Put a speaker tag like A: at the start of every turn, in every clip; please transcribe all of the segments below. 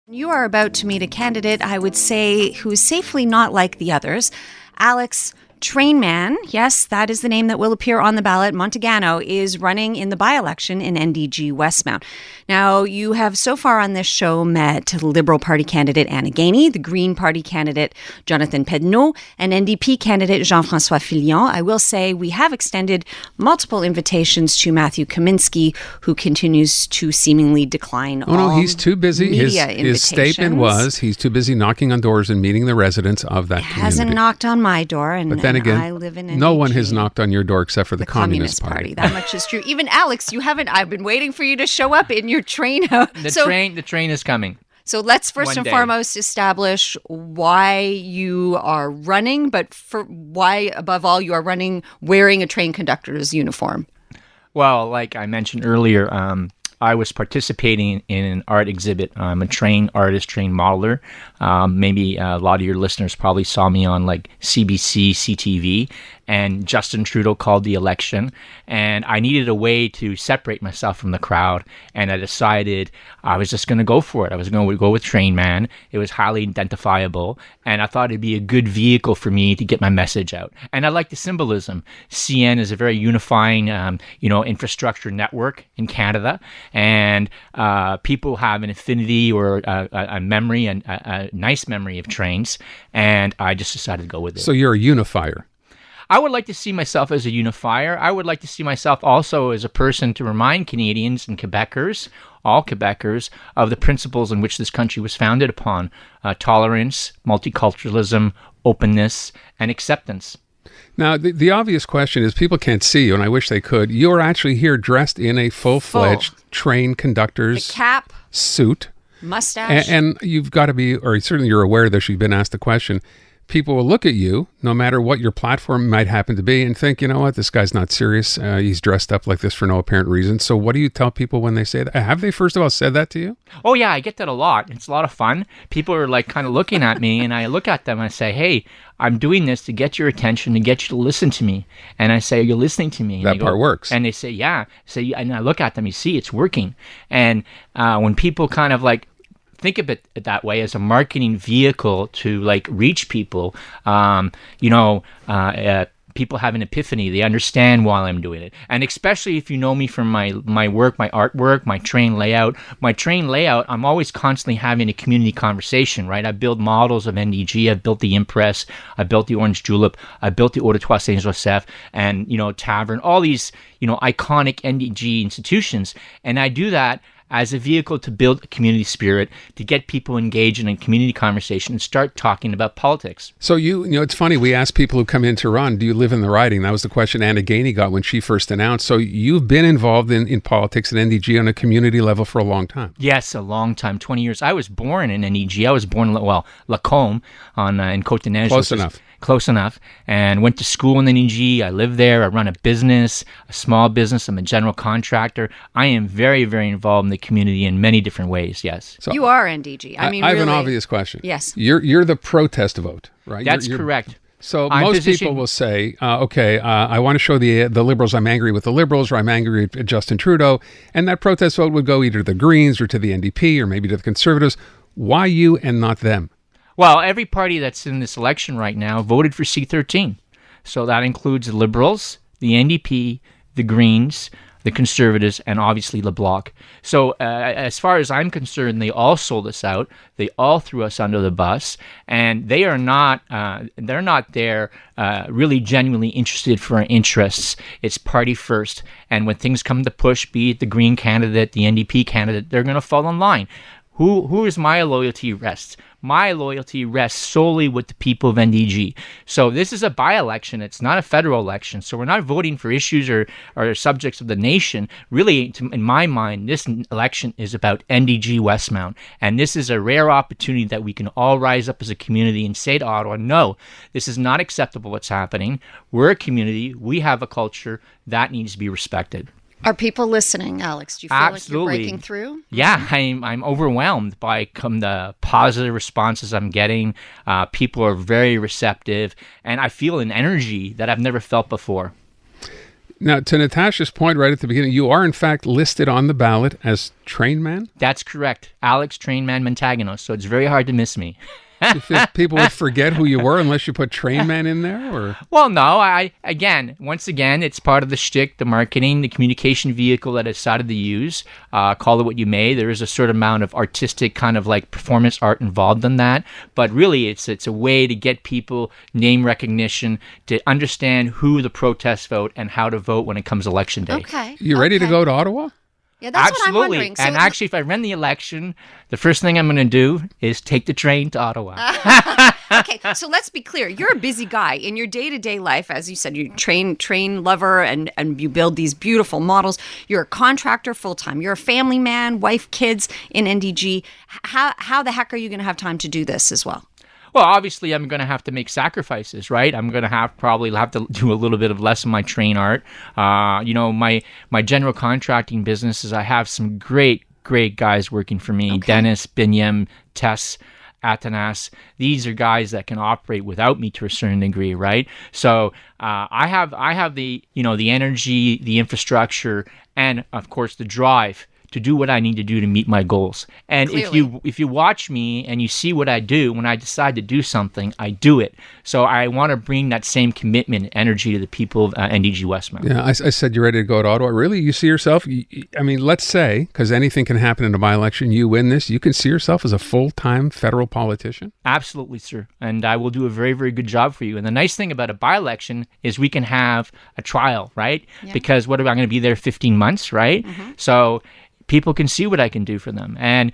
A: You are about to meet a candidate, I would say, who is safely not like the others. Alex TRAINMAN, yes, that is the name that will appear on the ballot. Montagano is running in the by-election in NDG-Westmount. Now, you have so far on this show met Liberal Party candidate Anna Gainey, the Green Party candidate Jonathan Pedneau, and NDP candidate Jean-François Fillon. I will say we have extended multiple invitations to Matthew Kaminski, who continues to seemingly decline
B: he's too busy. His statement was he's too busy knocking on doors and meeting the residents of that community.
A: Hasn't knocked on my door, and
B: then again,
A: I live in NDG.
B: No one has knocked on your door except for the Communist Party.
A: That much is true. Even Alex, you haven't. I've been waiting for you to show up in your train.
C: The train is coming.
A: So let's first and foremost establish why you are running, but for why, above all, you are running wearing a train conductor's uniform.
C: Well, like I mentioned earlier, I was participating in an art exhibit. I'm a train artist, train modeler. Maybe a lot of your listeners probably saw me on like CBC, CTV, and Justin Trudeau called the election. And I needed a way to separate myself from the crowd. And I decided I was just going to go for it. I was going to go with TRAINMAN. It was highly identifiable. And I thought it'd be a good vehicle for me to get my message out. And I like the symbolism. CN is a very unifying, infrastructure network in Canada. And people have an affinity or a memory, a nice memory of trains. And I just decided to go with it.
B: So you're a unifier.
C: I would like to see myself as a unifier. I would like to see myself also as a person to remind Canadians and Quebecers, all Quebecers, of the principles in which this country was founded upon: tolerance, multiculturalism, openness, and acceptance.
B: Now, the obvious question is, people can't see you, and I wish they could. You're actually here dressed in a full-fledged train conductor's
A: cap,
B: suit.
A: Mustache.
B: And you've got to be, or certainly you're aware of this, you've been asked the question. People will look at you, no matter what your platform might happen to be, and think, you know what, this guy's not serious. He's dressed up like this for no apparent reason. So what do you tell people when they say that? Have they, first of all, said that to you?
C: Oh, yeah, I get that a lot. It's a lot of fun. People are like kind of looking at me, and I look at them and I say, hey, I'm doing this to get your attention, to get you to listen to me. And I say, are you listening to me? And
B: that part works.
C: And they say, yeah. And I look at them, you see, it's working. And when people kind of like think of it that way, as a marketing vehicle to like reach people, people have an epiphany. They understand why I'm doing it. And especially if you know me from my work, my artwork, my train layout. I'm always constantly having a community conversation, right? I build models of NDG. I've built the Impress. I built the Orange Julep. I built the Auditoire Saint-Joseph and, Tavern, all these, iconic NDG institutions. And I do that as a vehicle to build a community spirit, to get people engaged in a community conversation and start talking about politics.
B: So it's funny, we ask people who come in to run, do you live in the riding? That was the question Anna Gainey got when she first announced. So you've been involved in politics at NDG on a community level for a long time.
C: Yes, a long time, 20 years. I was born in NDG. I was born, Lacombe in Côte-des-Neiges. Close enough, and went to school in NDG. I live there. I run a business, a small business. I'm a general contractor. I am very, very involved in the community in many different ways, yes.
A: So you are NDG. I
B: have an obvious question.
A: Yes.
B: You're the protest vote, right?
C: That's correct.
B: So most people will say, I want to show the Liberals I'm angry with the Liberals, or I'm angry at Justin Trudeau, and that protest vote would go either to the Greens or to the NDP or maybe to the Conservatives. Why you and not them?
C: Well, every party that's in this election right now voted for C-13. So that includes the Liberals, the NDP, the Greens, the Conservatives, and obviously Le Bloc. So as far as I'm concerned, they all sold us out. They all threw us under the bus, and they are not. They're not there really genuinely interested for our interests. It's party first, and when things come to push, be it the Green candidate, the NDP candidate, they're going to fall in line. Who is my loyalty rests? My loyalty rests solely with the people of NDG. So this is a by-election. It's not a federal election. So we're not voting for issues or subjects of the nation. Really, in my mind, this election is about NDG-Westmount. And this is a rare opportunity that we can all rise up as a community and say to Ottawa, no, this is not acceptable what's happening. We're a community. We have a culture that needs to be respected.
A: Are people listening, Alex? Do you feel
C: Absolutely.
A: like you're breaking through?
C: Yeah, I'm overwhelmed by the positive responses I'm getting. People are very receptive, and I feel an energy that I've never felt before.
B: Now, to Natasha's point right at the beginning, you are in fact listed on the ballot as TRAINMAN.
C: That's correct. Alex TRAINMAN Montagano. So it's very hard to miss me.
B: You feel people would forget who you were unless you put TRAINMAN in there? Or
C: Well, no. Once again, it's part of the shtick, the marketing, the communication vehicle that I decided to use. Call it what you may. There is a certain amount of artistic kind of like performance art involved in that. But really, it's a way to get people name recognition, to understand who the protest vote and how to vote when it comes election day.
A: Okay.
B: you ready to go to Ottawa?
A: Yeah, that's
C: Absolutely.
A: what I'm wondering. So
C: And actually, if I run the election, the first thing I'm going to do is take the train to Ottawa.
A: okay, so let's be clear. You're a busy guy in your day-to-day life. As you said, you train lover and you build these beautiful models. You're a contractor full-time. You're a family man, wife, kids in NDG. How the heck are you going to have time to do this as well?
C: Well, obviously, I'm going to have to make sacrifices, right? I'm going to probably have to do a little bit of less of my train art. My general contracting business is I have some great guys working for me.
A: Okay.
C: Dennis, Binyam, Tess, Atanas. These are guys that can operate without me to a certain degree, right? So I have the the energy, the infrastructure, and of course the drive to do what I need to do to meet my goals. And
A: Clearly.
C: if you watch me and you see what I do, when I decide to do something, I do it. So I want to bring that same commitment and energy to the people of NDG-Westmount.
B: Yeah, I said you're ready to go to Ottawa. Really? You see yourself? I mean, let's say, because anything can happen in a by-election, you win this, you can see yourself as a full-time federal politician?
C: Absolutely, sir. And I will do a very, very good job for you. And the nice thing about a by-election is we can have a trial, right?
A: Yeah.
C: Because I'm going to be there 15 months, right?
A: Mm-hmm.
C: So people can see what I can do for them. And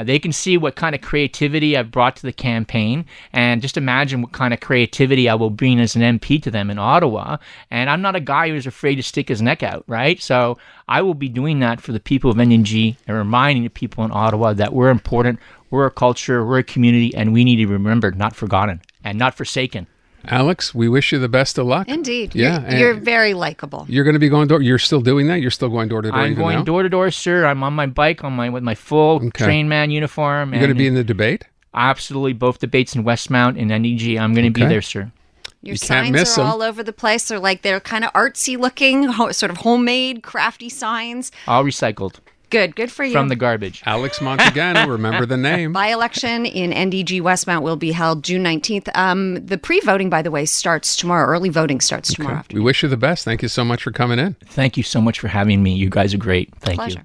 C: they can see what kind of creativity I've brought to the campaign. And just imagine what kind of creativity I will bring as an MP to them in Ottawa. And I'm not a guy who's afraid to stick his neck out, right? So I will be doing that for the people of NNG and reminding the people in Ottawa that we're important, we're a culture, we're a community, and we need to be remembered, not forgotten, and not forsaken.
B: Alex, we wish you the best of luck.
A: Indeed.
B: Yeah,
A: You're very likable.
B: You're going to be going door. You're still doing that? You're still going door to door
C: I'm
B: even
C: going
B: now?
C: door to door, sir. I'm on my bike with my full TRAINMAN uniform.
B: You're going to be in the debate?
C: Absolutely, both debates in Westmount and NDG. I'm going to be
B: Okay.
C: there, sir.
A: Your
B: You can't
A: signs
B: miss
A: are
B: 'em.
A: all over the place. They're kind of artsy looking, sort of homemade, crafty signs.
C: All recycled
A: Good for you.
C: from the garbage.
B: Alex Montagano, remember the name.
A: By-election in NDG-Westmount will be held June 19th. The pre-voting, by the way, starts tomorrow. Early voting starts tomorrow
B: We
A: afternoon.
B: wish you the best. Thank you so much for coming in.
C: Thank you so much for having me. You guys are great. Thank you.
A: Pleasure.